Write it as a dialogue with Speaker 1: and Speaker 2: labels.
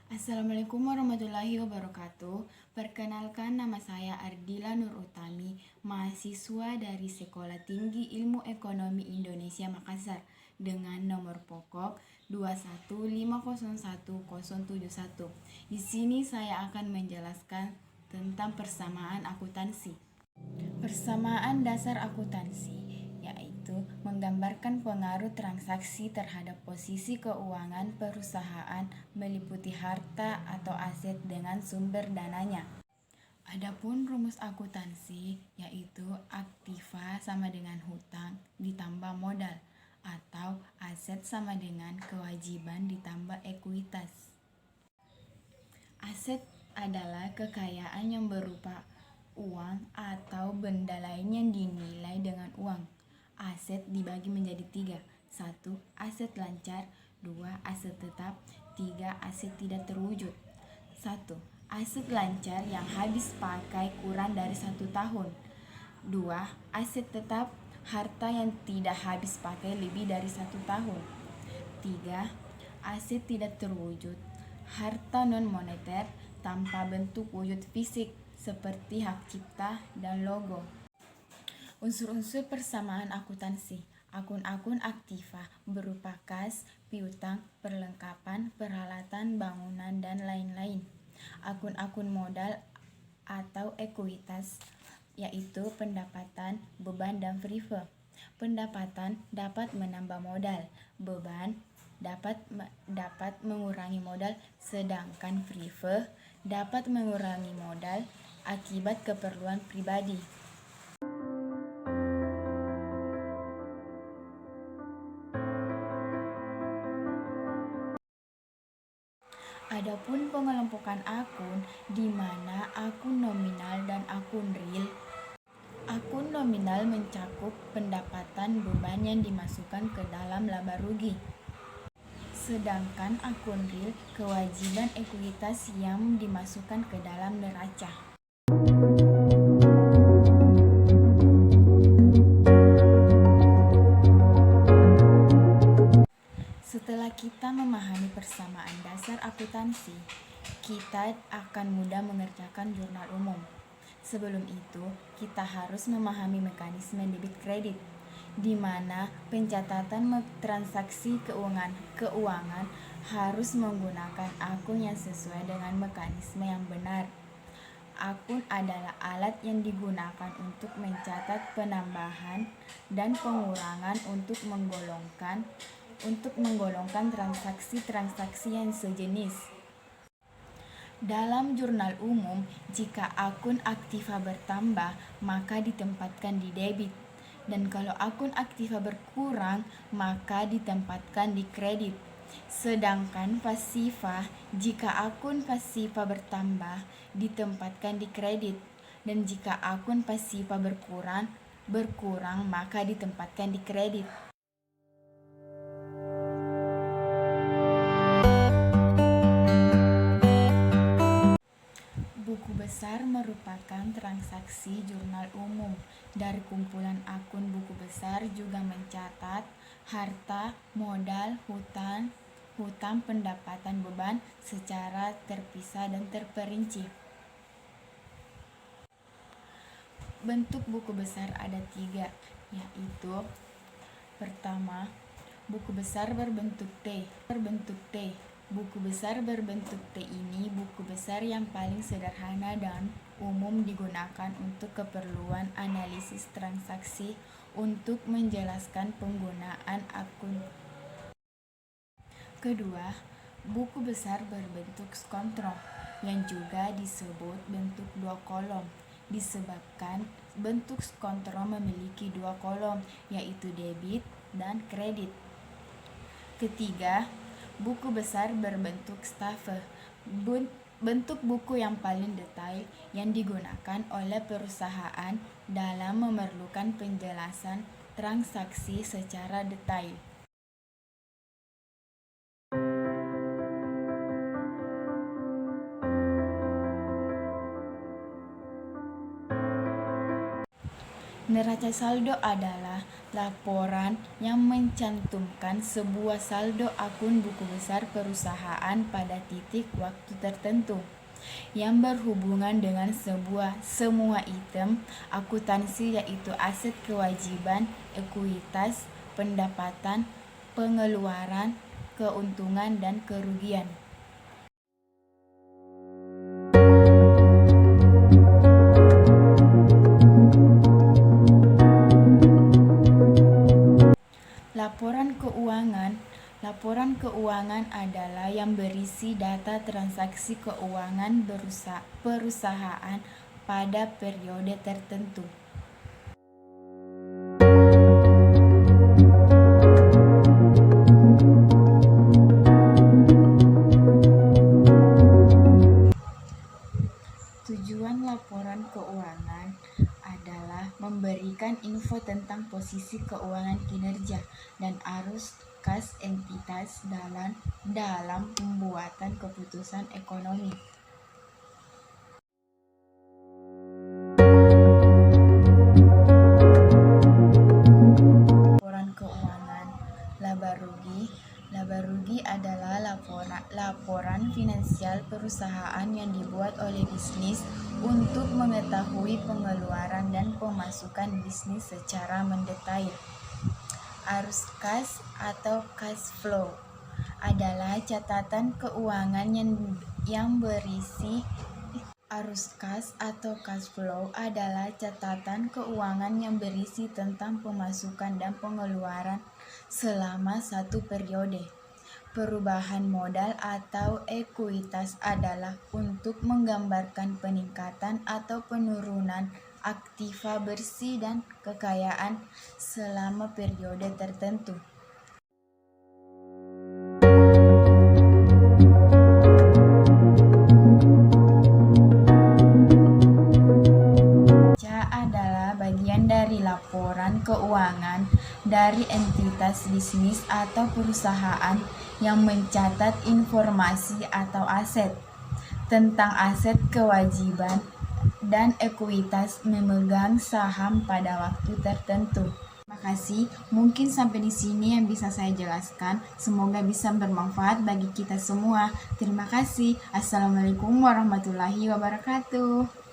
Speaker 1: Assalamualaikum warahmatullahi wabarakatuh. Perkenalkan, nama saya Ardila Nur Utami, mahasiswa dari Sekolah Tinggi Ilmu Ekonomi Indonesia Makassar dengan nomor pokok 2150101. Di sini saya akan menjelaskan tentang persamaan akuntansi. Persamaan dasar akuntansi yaitu menggambarkan pengaruh transaksi terhadap posisi keuangan perusahaan meliputi harta atau aset dengan sumber dananya. Adapun rumus akuntansi yaitu aktiva sama dengan hutang ditambah modal atau aset sama dengan kewajiban ditambah ekuitas. Aset adalah kekayaan yang berupa uang atau benda lain yang dinilai dengan uang. Aset dibagi menjadi tiga. 1. Aset lancar. 2. Aset tetap. 3. Aset tidak terwujud. 1. Aset lancar yang habis pakai kurang dari 1 tahun. 2. Aset tetap, harta yang tidak habis pakai lebih dari 1 tahun. 3. Aset tidak terwujud, harta non-moneter tanpa bentuk wujud fisik seperti hak cipta dan logo. Unsur-unsur persamaan akuntansi. Akun-akun aktiva berupa kas, piutang, perlengkapan, peralatan bangunan, dan lain-lain. Akun-akun modal atau ekuitas yaitu pendapatan, beban, dan prive. Pendapatan dapat menambah modal, beban dapat mengurangi modal, sedangkan prive dapat mengurangi modal akibat keperluan pribadi. Adapun pengelompokan akun, di mana akun nominal dan akun real. Akun nominal mencakup pendapatan beban yang dimasukkan ke dalam laba rugi. Sedangkan akun real kewajiban ekuitas yang dimasukkan ke dalam neraca. Setelah kita memahami persamaan dasar akuntansi, kita akan mudah mengerjakan jurnal umum. Sebelum itu, kita harus memahami mekanisme debit kredit, di mana pencatatan transaksi keuangan harus menggunakan akun yang sesuai dengan mekanisme yang benar. Akun adalah alat yang digunakan untuk mencatat penambahan dan pengurangan untuk menggolongkan transaksi-transaksi yang sejenis. Dalam jurnal umum, jika akun aktiva bertambah, maka ditempatkan di debit. Dan kalau akun aktiva berkurang, maka ditempatkan di kredit. Sedangkan pasifa, jika akun pasifa bertambah, ditempatkan di kredit. Dan jika akun pasifa berkurang, maka ditempatkan di kredit. Buku besar merupakan transaksi jurnal umum. Dari kumpulan akun buku besar juga mencatat harta, modal, hutang, pendapatan, beban secara terpisah dan terperinci. Bentuk buku besar ada 3, yaitu pertama, buku besar berbentuk T. Buku besar berbentuk T ini buku besar yang paling sederhana dan umum digunakan untuk keperluan analisis transaksi untuk menjelaskan penggunaan akun. Kedua, buku besar berbentuk skontro yang juga disebut bentuk 2 kolom disebabkan bentuk skontro memiliki 2 kolom yaitu debit dan kredit. Ketiga, buku besar berbentuk staffe, bentuk buku yang paling detail yang digunakan oleh perusahaan dalam memerlukan penjelasan transaksi secara detail. Neraca saldo adalah Laporan yang mencantumkan sebuah saldo akun buku besar perusahaan pada titik waktu tertentu yang berhubungan dengan semua item akuntansi, yaitu aset, kewajiban, ekuitas, pendapatan, pengeluaran, keuntungan, dan kerugian. Laporan keuangan adalah yang berisi data transaksi keuangan perusahaan pada periode tertentu. Tujuan laporan keuangan adalah memberikan info tentang posisi keuangan, kinerja, dan arus kas entitas dalam pembuatan keputusan ekonomi. Laporan keuangan laba rugi adalah laporan finansial perusahaan yang dibuat oleh bisnis untuk mengetahui pengeluaran dan pemasukan bisnis secara mendetail. Arus kas atau cash flow adalah catatan keuangan yang berisi tentang pemasukan dan pengeluaran selama satu periode. Perubahan modal atau ekuitas adalah untuk menggambarkan peningkatan atau penurunan aktiva bersih dan kekayaan selama periode tertentu. Adalah bagian dari laporan keuangan dari entitas bisnis atau perusahaan yang mencatat informasi atau aset tentang aset, kewajiban, dan ekuitas memegang saham pada waktu tertentu. Terima kasih. Mungkin sampai di sini yang bisa saya jelaskan. Semoga bisa bermanfaat bagi kita semua. Terima kasih. Assalamualaikum warahmatullahi wabarakatuh.